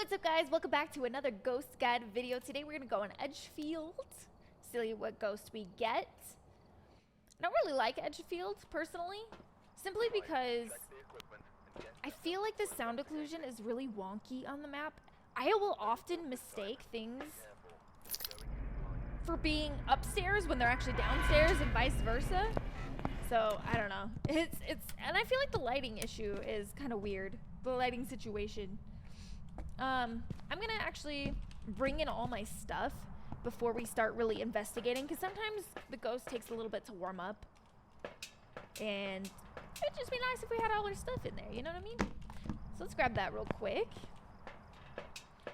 What's up, guys? Welcome back to another ghost guide video. Today we're gonna go on Edgefield, see what ghost we get. I don't really like Edgefield personally, simply because I feel like the sound occlusion is really wonky on the map. I will often mistake things for being upstairs when they're actually downstairs and vice versa. So I don't know. And I feel like the lighting issue is kind of weird. The lighting situation. I'm gonna actually bring in all my stuff before we start really investigating, because sometimes the ghost takes a little bit to warm up, and it'd just be nice if we had all our stuff in there, you know what I mean? So let's grab that real quick.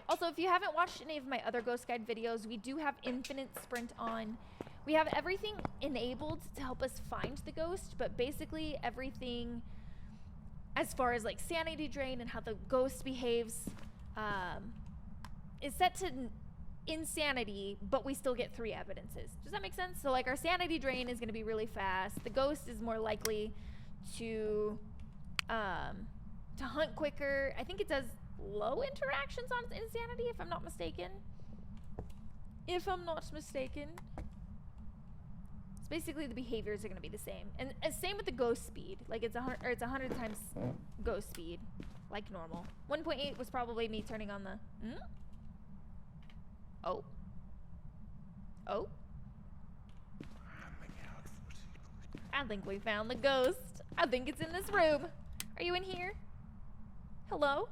Also, if you haven't watched any of my other ghost guide videos, we do have infinite sprint on. We have everything enabled to help us find the ghost, but basically everything as far as like sanity drain and how the ghost behaves is set to insanity, but we still get 3 evidences. Does that make sense? So like our sanity drain is going to be really fast. The ghost is more likely to hunt quicker. I think it does low interactions on insanity, if I'm not mistaken. It's basically the behaviors are going to be the same, and same with the ghost speed. Like it's 100 times ghost speed, like normal. 1.8 was probably me turning on the. Oh. I think we found the ghost. I think it's in this room. Are you in here? Hello?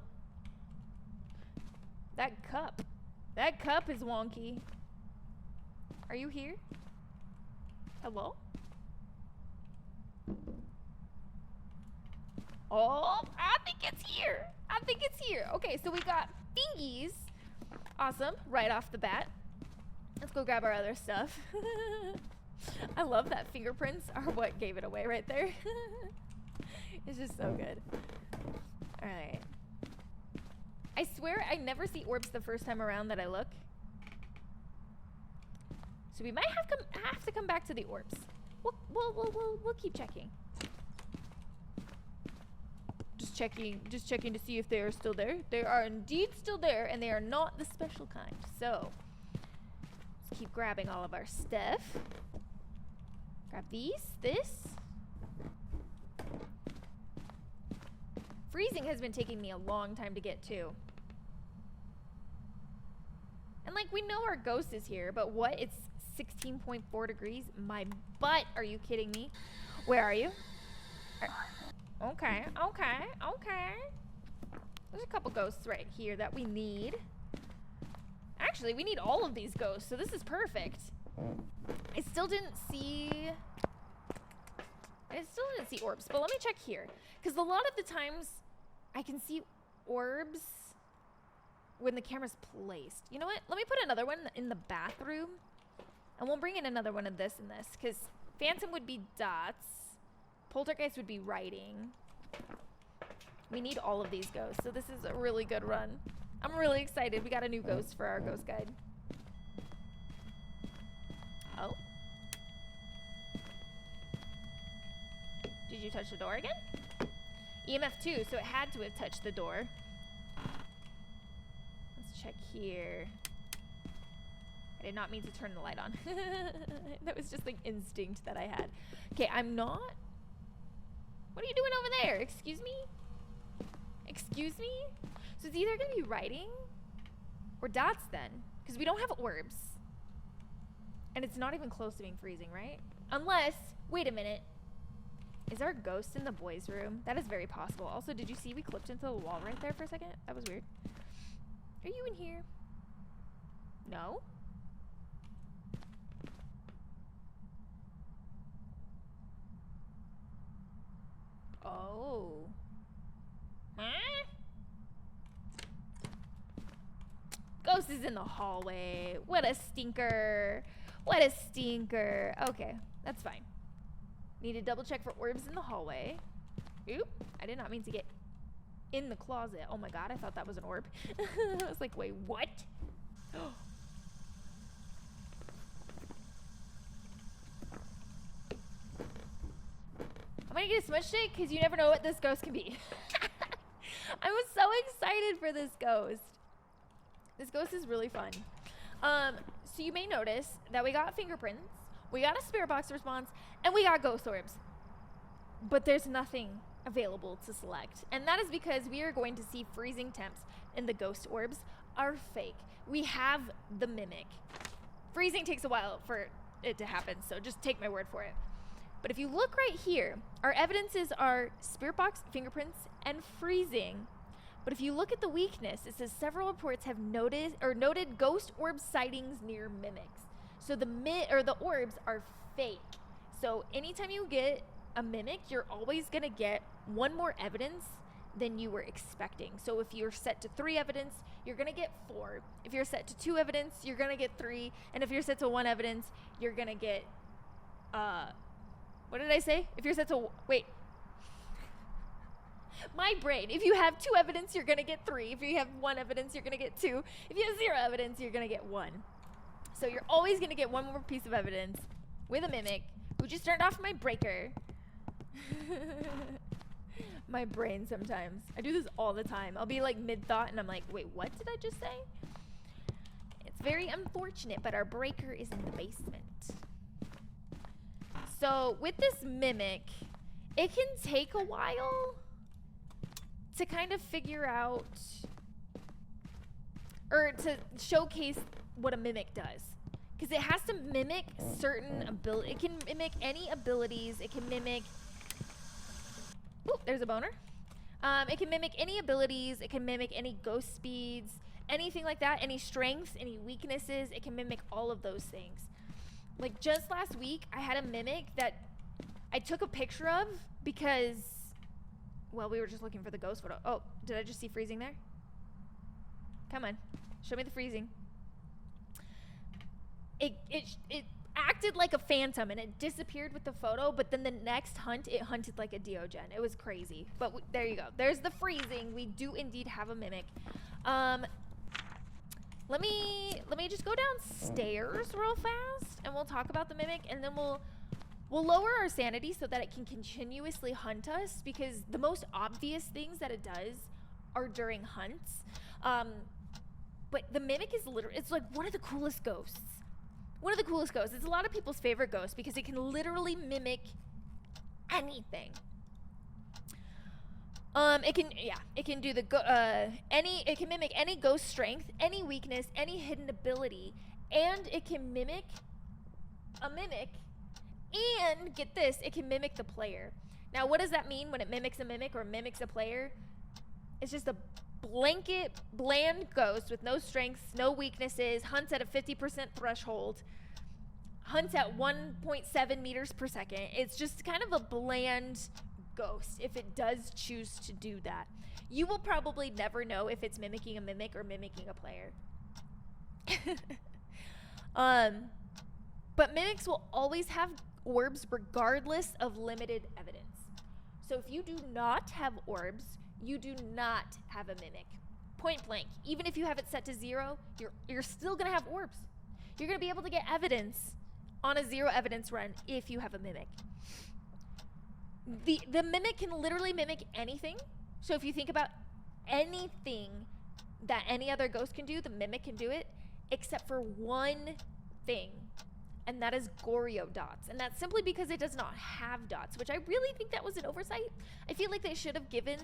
That cup is wonky. Are you here? Hello? Oh, I think it's here. Okay, so we got thingies. Awesome, right off the bat. Let's go grab our other stuff. I love that fingerprints are what gave it away right there. It's just so good. All right. I swear I never see orbs the first time around that I look. So we might have to come back to the orbs. We'll keep checking. Just checking to see if they are still there. They are indeed still there, and they are not the special kind. So let's keep grabbing all of our stuff. Grab this. Freezing has been taking me a long time to get to. And like, we know our ghost is here, but what? It's 16.4 degrees. My butt. Are you kidding me? Where are you? Okay. There's a couple ghosts right here that we need. Actually, we need all of these ghosts, so this is perfect. I still didn't see orbs, but let me check here, because a lot of the times I can see orbs when the camera's placed. You know what? Let me put another one in the bathroom, and we'll bring in another one of this and this, because Phantom would be dots. Poltergeist would be writing. We need all of these ghosts, so this is a really good run. I'm really excited. We got a new ghost for our ghost guide. Oh. Did you touch the door again? EMF 2, so it had to have touched the door. Let's check here. I did not mean to turn the light on. That was just like instinct that I had. Okay, I'm not... What are you doing over there? Excuse me? So it's either gonna be writing or dots then, because we don't have orbs. And it's not even close to being freezing, right? Unless, wait a minute. Is there a ghost in the boys' room? That is very possible. Also, did you see we clipped into the wall right there for a second? That was weird. Are you in here? No? Oh. Huh? Ghost is in the hallway. What a stinker. Okay, that's fine. Need to double check for orbs in the hallway. Oop, I did not mean to get in the closet. Oh my god, I thought that was an orb. I was like, wait, what? Am I gonna get a smudge stick? Because you never know what this ghost can be. I was so excited for this ghost. This ghost is really fun. So you may notice that we got fingerprints, we got a spirit box response, and we got ghost orbs. But there's nothing available to select. And that is because we are going to see freezing temps, and the ghost orbs are fake. We have the mimic. Freezing takes a while for it to happen, so just take my word for it. But if you look right here, our evidences are spirit box, fingerprints, and freezing. But if you look at the weakness, it says several reports have noted ghost orb sightings near mimics. So the orbs are fake. So anytime you get a mimic, you're always gonna get one more evidence than you were expecting. So if you're set to 3 evidence, you're gonna get 4. If you're set to 2 evidence, you're gonna get 3. And if you're set to 1 evidence, you're gonna get what did I say? If you're set to my brain. If you have 2 evidence, you're gonna get 3. If you have 1 evidence, you're gonna get 2. If you have 0 evidence, you're gonna get 1. So you're always gonna get one more piece of evidence with a mimic who just turned off my breaker. My brain sometimes. I do this all the time. I'll be like mid-thought and I'm like, wait, what did I just say? It's very unfortunate, but our breaker is in the basement. So with this mimic, it can take a while to kind of figure out or to showcase what a mimic does. Because it has to mimic certain abilities. It can mimic any abilities. It can mimic... Ooh, there's a boner. It can mimic any abilities. It can mimic any ghost speeds. Anything like that. Any strengths. Any weaknesses. It can mimic all of those things. Like just last week, I had a mimic that I took a picture of because... Well, we were just looking for the ghost photo. Oh, did I just see freezing there? Come on. Show me the freezing. It acted like a phantom and it disappeared with the photo, but then the next hunt, it hunted like a Diogen. It was crazy. But there you go. There's the freezing. We do indeed have a mimic. Let me just go downstairs real fast and we'll talk about the mimic, and then we'll lower our sanity so that it can continuously hunt us, because the most obvious things that it does are during hunts. But the mimic is literally, it's like one of the coolest ghosts. One of the coolest ghosts. It's a lot of people's favorite ghost because it can literally mimic anything. It can do it can mimic any ghost strength, any weakness, any hidden ability, and it can mimic a mimic. And get this, it can mimic the player. Now, what does that mean when it mimics a mimic or mimics a player? It's just a blanket, bland ghost with no strengths, no weaknesses, hunts at a 50% threshold, hunts at 1.7 meters per second. It's just kind of a bland ghost if it does choose to do that. You will probably never know if it's mimicking a mimic or mimicking a player. But mimics will always have orbs regardless of limited evidence. So if you do not have orbs, you do not have a mimic. Point blank. Even if you have it set to 0, you're still gonna have orbs. You're gonna be able to get evidence on a 0 evidence run if you have a mimic. The mimic can literally mimic anything. So if you think about anything that any other ghost can do, the mimic can do it, except for one thing. And that is Goryo dots. And that's simply because it does not have dots, which I really think that was an oversight. I feel like they should have given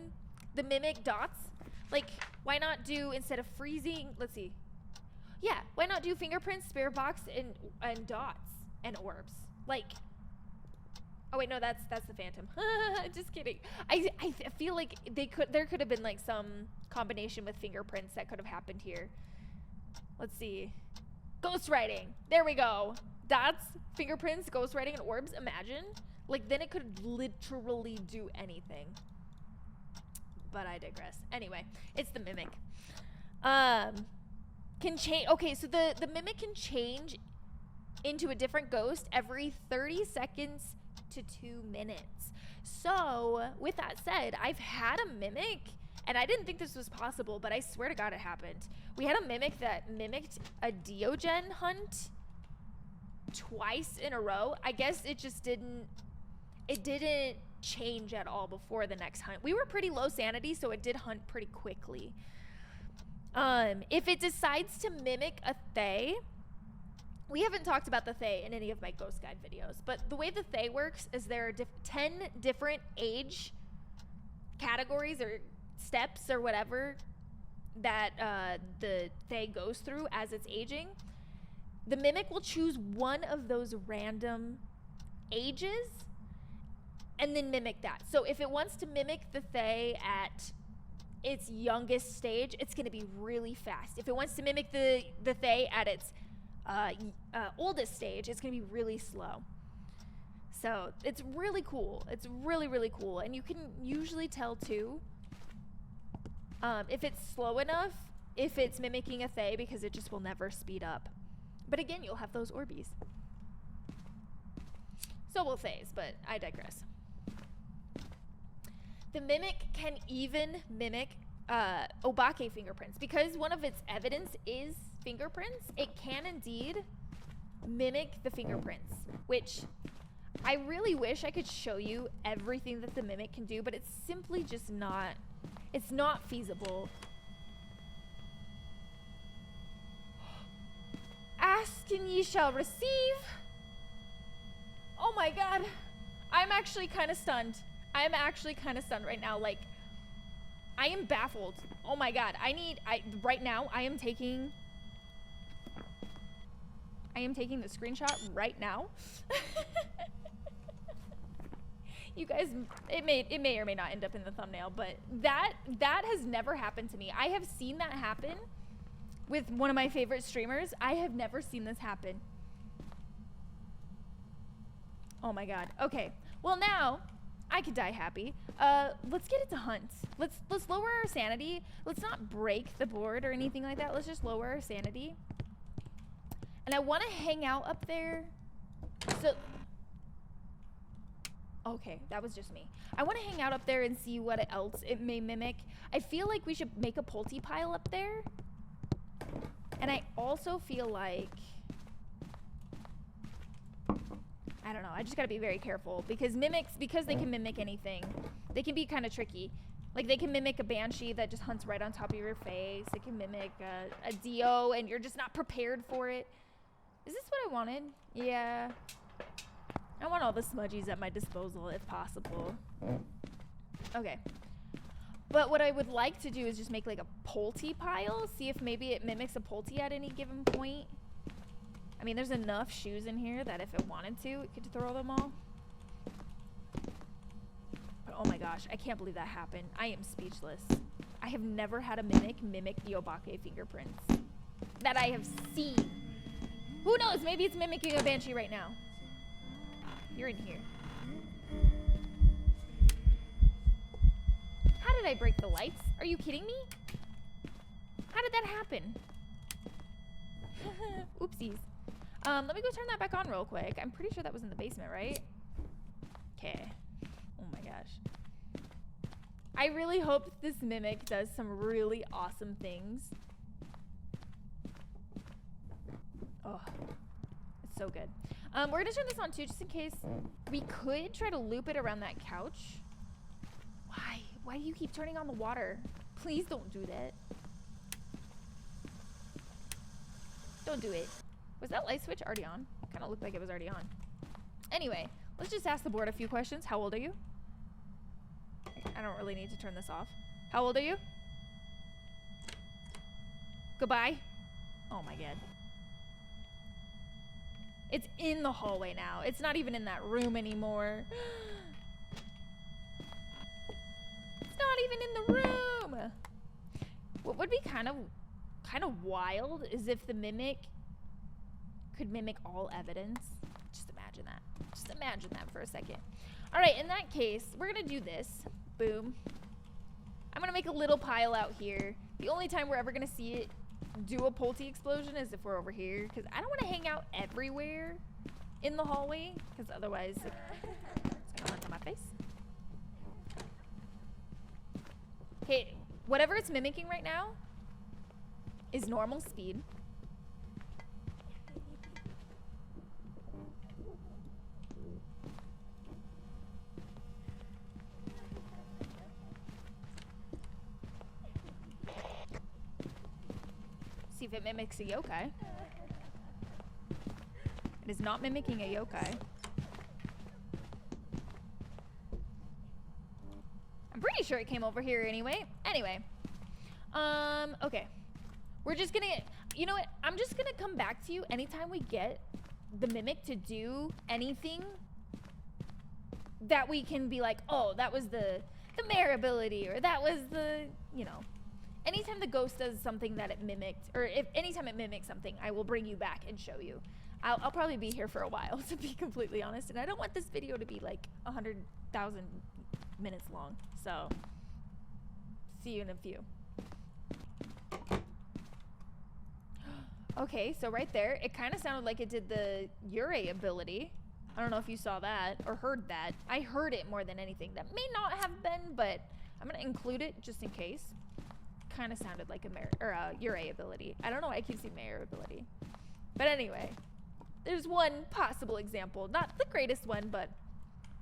the mimic dots. Like, why not do, instead of freezing, let's see. Yeah, why not do fingerprints, spirit box, and dots and orbs? Like, oh wait, no, that's the phantom. Just kidding. I feel like there could have been like some combination with fingerprints that could have happened here. Let's see. Ghost writing. There we go. Dots, fingerprints, ghost writing, and orbs. Imagine. Like, then it could literally do anything. But I digress. Anyway, it's the mimic. Can change. Okay, so the mimic can change into a different ghost every 30 seconds to 2 minutes. So, with that said, I've had a mimic, and I didn't think this was possible, but I swear to God it happened. We had a mimic that mimicked a Diogen hunt twice in a row. I guess it just didn't change at all before the next hunt. We were pretty low sanity, so it did hunt pretty quickly. If it decides to mimic a Fae, we haven't talked about the Fae in any of my Ghost Guide videos, but the way the Fae works is there are 10 different age categories or steps or whatever that the Fae goes through as it's aging. The Mimic will choose one of those random ages and then mimic that. So if it wants to mimic the Fae at its youngest stage, it's going to be really fast. If it wants to mimic the Fae at its oldest stage, it's going to be really slow. So it's really cool. It's really, really cool. And you can usually tell too if it's slow enough, if it's mimicking a Fae, because it just will never speed up. But again, you'll have those Orbeez. So will Faes, but I digress. The Mimic can even mimic Obake fingerprints. Because one of its evidence is fingerprints, it can indeed mimic the fingerprints, which I really wish I could show you everything that the Mimic can do, but it's simply just not, it's not feasible. Ask and ye shall receive. Oh my god. I'm actually kind of stunned. I'm actually kind of stunned right now. Like, I am baffled. Oh my god. Right now, I am taking the screenshot right now. You guys, it may or may not end up in the thumbnail, but that has never happened to me. I have seen that happen with one of my favorite streamers. I have never seen this happen. Oh my god. Okay. Well, now I could die happy. Let's get it to hunt. Let's lower our sanity. Let's not break the board or anything like that. Let's just lower our sanity. And I want to hang out up there. So okay, that was just me. I want to hang out up there and see what else it may mimic. I feel like we should make a Polty pile up there. And I also feel like, I don't know, I just gotta be very careful because mimics, because they can mimic anything, they can be kind of tricky. Like they can mimic a Banshee that just hunts right on top of your face. They can mimic a Dio and you're just not prepared for it. Is this what I wanted? Yeah. I want all the smudgies at my disposal if possible. Okay. But what I would like to do is just make like a Polty pile. See if maybe it mimics a Polty at any given point. I mean, there's enough shoes in here that if it wanted to, it could throw them all. But oh my gosh, I can't believe that happened. I am speechless. I have never had a mimic the Obake fingerprints that I have seen. Who knows? Maybe it's mimicking a Banshee right now. You're in here. How did I break the lights? Are you kidding me? How did that happen? Oopsies. Let me go turn that back on real quick. I'm pretty sure that was in the basement, right? Okay. Oh my gosh. I really hope this Mimic does some really awesome things. Oh, it's so good. We're gonna turn this on too, just in case. We could try to loop it around that couch. Why? Why do you keep turning on the water? Please don't do that. Don't do it. Was that light switch already on? Kind of looked like it was already on. Anyway, let's just ask the board a few questions. How old are you? I don't really need to turn this off. How old are you? Goodbye. Oh my god. It's in the hallway now. It's not even in that room anymore. It's not even in the room. What would be kind of wild is if the Mimic could mimic all evidence. Just imagine that. Just imagine that for a second. All right, in that case, we're gonna do this. Boom. I'm gonna make a little pile out here. The only time we're ever gonna see it do a Polty explosion is if we're over here, because I don't want to hang out everywhere in the hallway, because otherwise it's gonna land on my face. Okay, whatever it's mimicking right now is normal speed. See if it mimics a yokai. It is not mimicking a yokai. I'm pretty sure it came over here anyway. Anyway. Okay. We're just gonna, you know what? I'm just gonna come back to you anytime we get the mimic to do anything that we can be like, oh, that was the mayor ability, or that was the, you know. Anytime the ghost does something that it mimicked, or if anytime it mimics something, I will bring you back and show you. I'll probably be here for a while, to be completely honest, and I don't want this video to be like 100,000 minutes long. So, see you in a few. Okay, so right there, it kind of sounded like it did the Ure ability. I don't know if you saw that or heard that. I heard it more than anything. That may not have been, but I'm gonna include it just in case. Kind of sounded like a Ure ability. I don't know why I keep saying mayor ability. But anyway, there's one possible example. Not the greatest one, but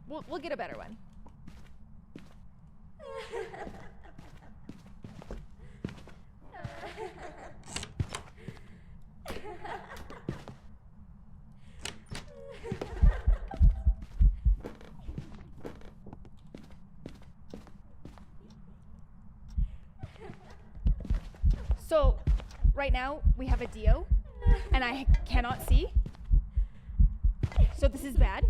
we'll get a better one. So, right now, we have a Dio, and I cannot see. So this is bad.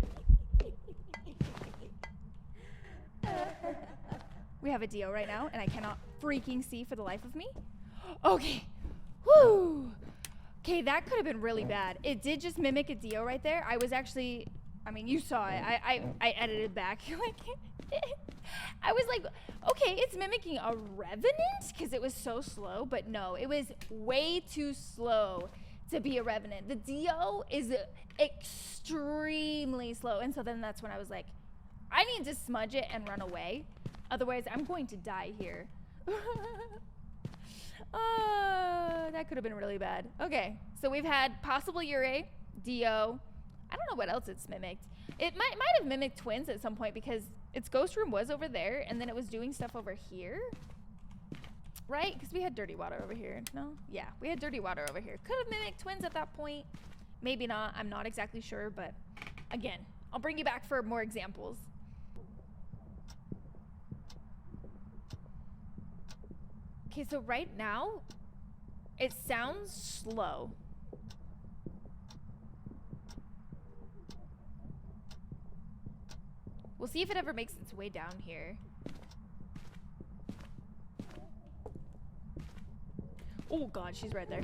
We have a Dio right now, and I cannot freaking see for the life of me. Okay. Woo! Okay, that could have been really bad. It did just mimic a Dio right there. I was actually, I mean, you saw it. I edited back. I was like, okay, it's mimicking a Revenant because it was so slow, but no, it was way too slow to be a Revenant. The Dio is extremely slow, and so then that's when I was like, I need to smudge it and run away. Otherwise, I'm going to die here. That could have been really bad. Okay, so we've had possible Ure, Dio. I don't know what else it's mimicked. It might have mimicked twins at some point because its ghost room was over there, and then it was doing stuff over here. Right? Because we had dirty water over here. No? Yeah, we had dirty water over here. Could have mimicked twins at that point. Maybe not. I'm not exactly sure, but again, I'll bring you back for more examples. Okay, so right now, it sounds slow. We'll see if it ever makes its way down here. Oh god, she's right there.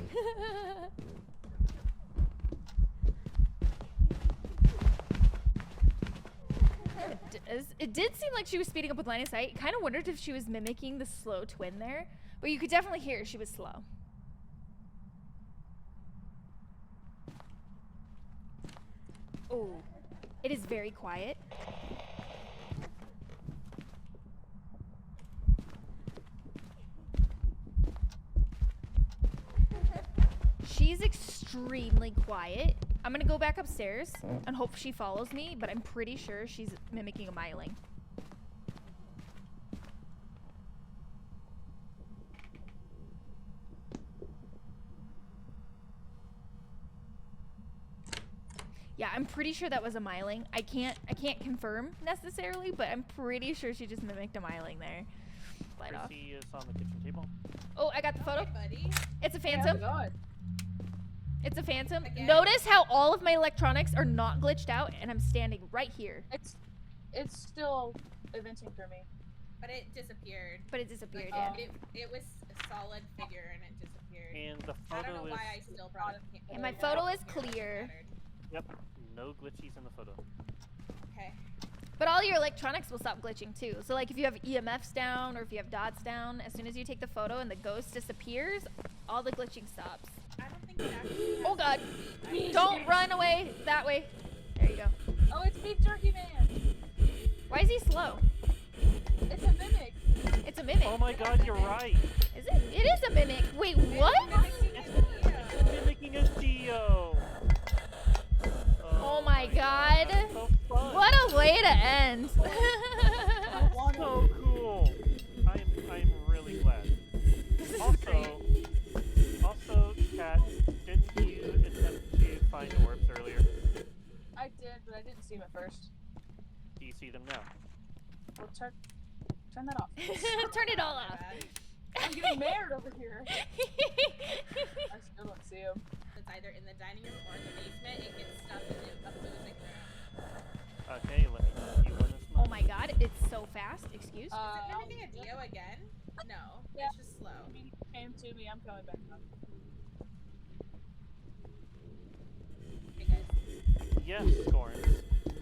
It did seem like she was speeding up with line of sight. Kind of wondered if she was mimicking the slow twin there. But you could definitely hear she was slow. Oh, it is very quiet. She's extremely quiet. I'm gonna go back upstairs and hope she follows me, but I'm pretty sure she's mimicking a Myling. Yeah, I'm pretty sure that was a Myling. I can't confirm necessarily, but I'm pretty sure she just mimicked a Myling there. Light off. Chrissy is on the kitchen table. Oh, I got the photo. Buddy. It's a phantom. Oh my God. It's a phantom. Again? Notice how all of my electronics are not glitched out, and I'm standing right here. It's still eventing for me. But it disappeared. But it disappeared, Like, yeah. It was a solid figure and it disappeared. And the I don't photo know is... why I still brought it. And my photo is clear. Yep, no glitchies in the photo. Okay. But all your electronics will stop glitching too. So like if you have EMFs down or if you have dots down, as soon as you take the photo and the ghost disappears, all the glitching stops. I don't think it actually has Oh god! to Don't run away that way. There you go. Oh, it's Beef Jerky Man. Why is he slow? It's a mimic. It's a mimic. Oh my god, you're right! Is it? It is a mimic. Wait, what? It's mimicking a Dio! Oh my god. So fun. What a way to end. That's so cool! I'm really glad. This is Also, great. first. Do you see them now? Well, turn that off. Turn it all off. I'm getting married over here. I still don't see him. It's either in the dining room or in the basement. It gets stuck in the opposing room. Okay, let me see what is Oh my god, it's so fast. Excuse? Is it mimicking a Dio again? No, Yeah. it's just slow. He came to me. I'm coming back up. Hey guys. Yes, Corns.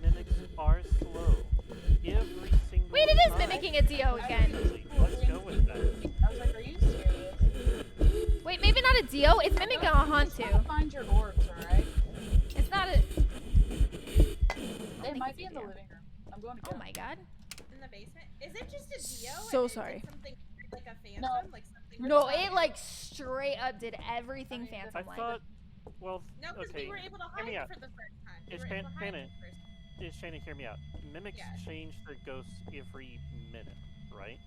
Mimics are slow. Every single Wait, it is time. mimicking a Dio again. Let's go with that. I was like, are you serious? Wait, maybe not a Dio. It's mimicking a Just Hantu. gotta find your orbs, alright? It's not a. They might be in the living room. I'm going to get Oh my god. In the basement? Is it just a Dio? So and is it sorry. something like a phantom? No. Like something No, beside it like straight up did everything Okay, I phantom like. thought, well, No, because okay. we were able to Hear me hide out. for the first time. We It's were able to hide Shannon. for the first time. Shana, hear me out. Mimics Yes. change their ghosts every minute, right?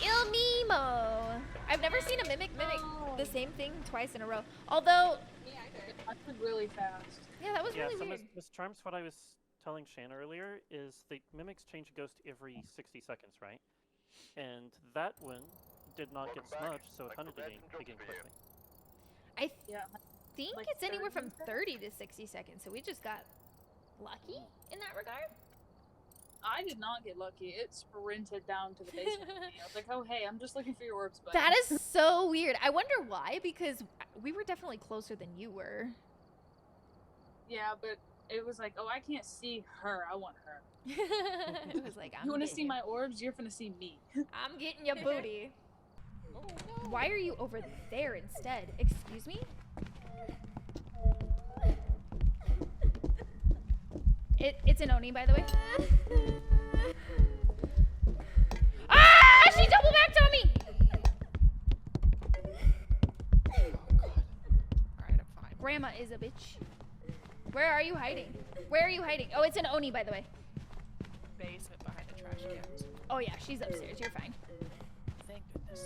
Il Nemo! I've never seen a mimic No. the same thing twice in a row. Although, Me either. I went really fast. yeah, that was Yeah, really so weird. Miss Charms, what I was telling Shanna earlier is the mimics change a ghost every 60 seconds, right? And that one did not get smudged, so it hunted again quickly. I Yeah. think Like it's anywhere 30 from 30 to 60 seconds, so we just got lucky in that regard. I did not get lucky. It sprinted down to the basement. with me. I was like, oh, hey, I'm just looking for your orbs, buddy. That is so weird. I wonder why, because we were definitely closer than you were. Yeah, but it was like, oh, I can't see her. I want her. It was like, You want to getting see my orbs? You're gonna see me. I'm getting your booty. Oh no. Why are you over there instead? Excuse me? It's an Oni, by the way. Ah! She double backed on me! Alright, I'm fine. Grandma is a bitch. Where are you hiding? Where are you hiding? Oh, it's an Oni, by the way. Basement behind the trash cans. Oh yeah, she's upstairs. You're fine. Thank goodness.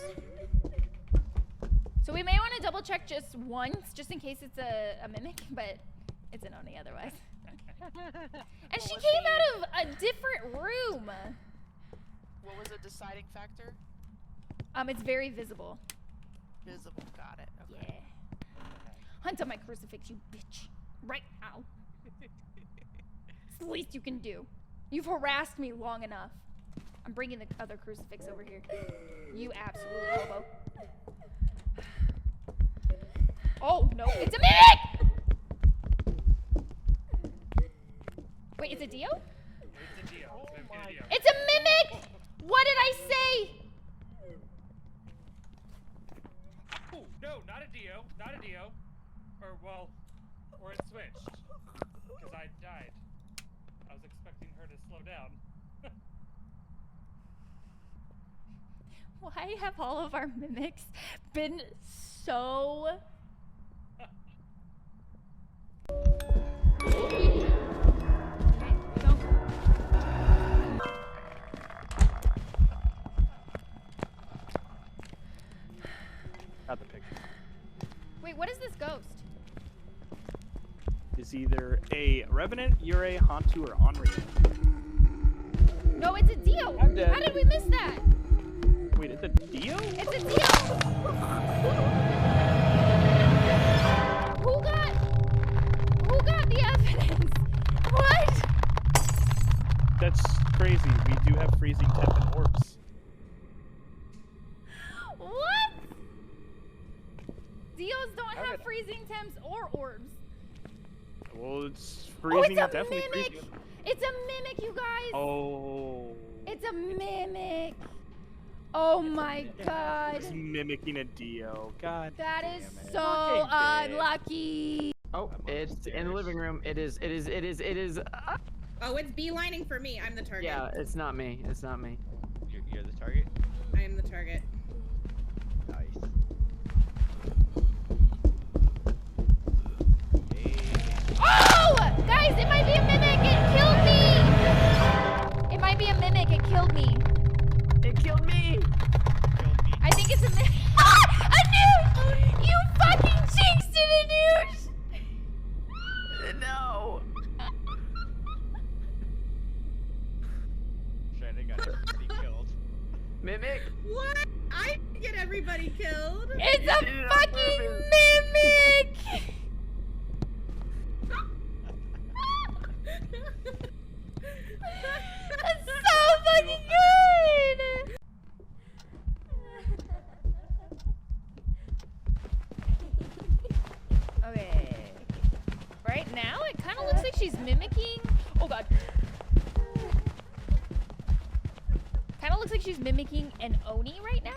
So we may want to double check just once, just in case it's a mimic, but it's an Oni otherwise. And she came out of a different room. What was the deciding factor? It's very visible. Visible. Got it. Okay. Yeah. Hunt up my crucifix, you bitch. Right now. It's the least you can do. You've harassed me long enough. I'm bringing the other crucifix over here. You absolute hobo. Oh, no. It's a mimic! Wait, it's a Dio? It's a Dio. It's a Dio. It's a mimic! What did I say? Oh, no, not a Dio. Not a Dio. Or, well, or it switched. Because I died. I was expecting her to slow down. Why have all of our mimics been so... Okay, go. Got the picture. Wait, what is this ghost? Is either a Revenant, Yurei, Hantu, or Onryo. No, it's a Dio. I'm dead. How did we miss that? Wait, it's a Dio? It's a Dio. Who got the evidence? What? That's crazy. We do have freezing temp and orbs. What? Dios don't How have did- freezing temps or orbs. Well, it's Oh, freezing. it's a Definitely mimic. freezing. It's a mimic, you guys. Oh. It's a mimic. Oh my god. It's mimicking a Dio. God. That is damn it. so Okay, babe. unlucky. Oh, it's in the living room. It is. Oh, it's beelining for me. I'm the target. Yeah, it's not me. It's not me. You're the target? I am the target. Nice. Hey. Oh! Guys, it might be a mimic. It killed me. It might be a mimic. It killed me. It killed me. Killed me. I think it's a mimic. Ah! A noosh! You fucking jinxed it, a noosh! No. It's a did it on fucking purpose. mimic! That's so fucking good! Okay. Right now, it kind of looks like she's mimicking. Oh god. Kind of looks like she's mimicking an Oni right now.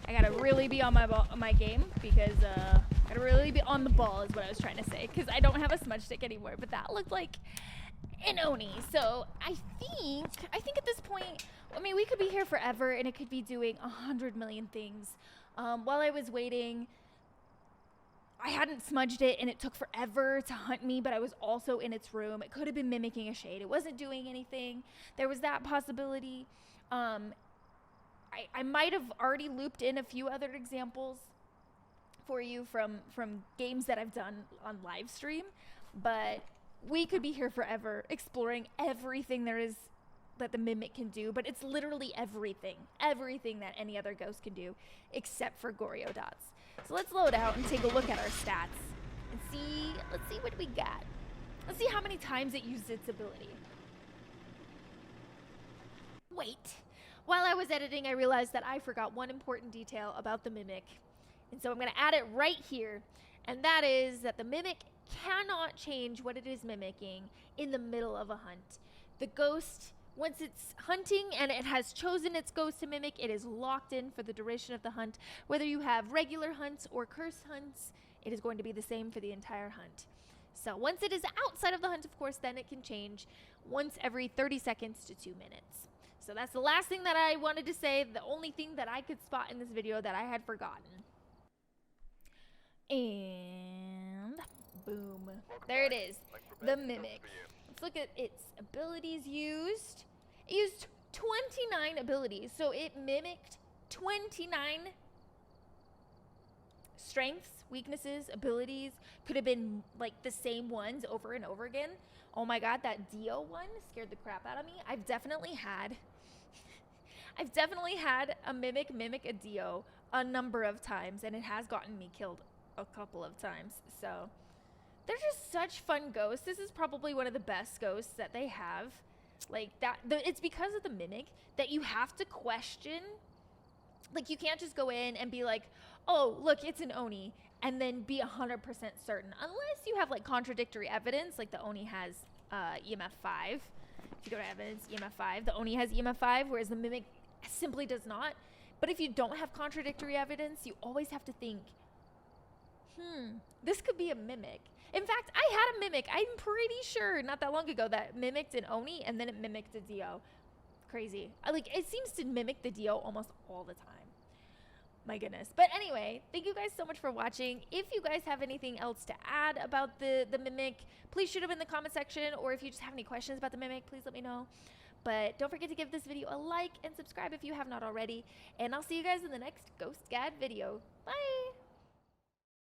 I gotta really be on my game because gotta really be on the ball is what I was trying to say because I don't have a smudge stick anymore. But that looked like an Oni. So I think at this point, I mean, we could be here forever and it could be doing 100 million things. While I was waiting, I hadn't smudged it and it took forever to hunt me, but I was also in its room. It could have been mimicking a shade. It wasn't doing anything. There was that possibility. I might have already looped in a few other examples for you from games that I've done on live stream, but we could be here forever exploring everything there is that the Mimic can do, but it's literally everything that any other ghost can do except for Goryo dots. So let's load out and take a look at our stats and see, let's see what we got. Let's see how many times it used its ability. Wait. While I was editing, I realized that I forgot one important detail about the Mimic. And so I'm going to add it right here. And that is that the Mimic cannot change what it is mimicking in the middle of a hunt. The ghost, once it's hunting and it has chosen its ghost to mimic, it is locked in for the duration of the hunt. Whether you have regular hunts or cursed hunts, it is going to be the same for the entire hunt. So once it is outside of the hunt, of course, then it can change once every 30 seconds to 2 minutes. So that's the last thing that I wanted to say, the only thing that I could spot in this video that I had forgotten. And boom. There it is, the Mimic. Let's look at its abilities used. It used 29 abilities, so it mimicked 29 strengths, weaknesses, abilities. Could have been like the same ones over and over again. Oh my god, that Dio one scared the crap out of me. I've definitely had a mimic a Dio a number of times, and it has gotten me killed a couple of times. So they're just such fun ghosts. This is probably one of the best ghosts that they have. Like that, it's because of the Mimic that you have to question. Like, you can't just go in and be like, oh, look, it's an Oni, and then be 100% certain. Unless you have, like, contradictory evidence, like the Oni has EMF 5. If you go to evidence, EMF 5, the Oni has EMF 5, whereas the Mimic simply does not. But if you don't have contradictory evidence, you always have to think, this could be a Mimic. In fact, I had a Mimic, I'm pretty sure, not that long ago, that mimicked an Oni, and then it mimicked a Dio. Crazy. It seems to mimic the Dio almost all the time. My goodness. But anyway, thank you guys so much for watching. If you guys have anything else to add about the Mimic, please shoot them in the comment section, or if you just have any questions about the Mimic, please let me know. But don't forget to give this video a like and subscribe if you have not already, and I'll see you guys in the next Ghost Gad video.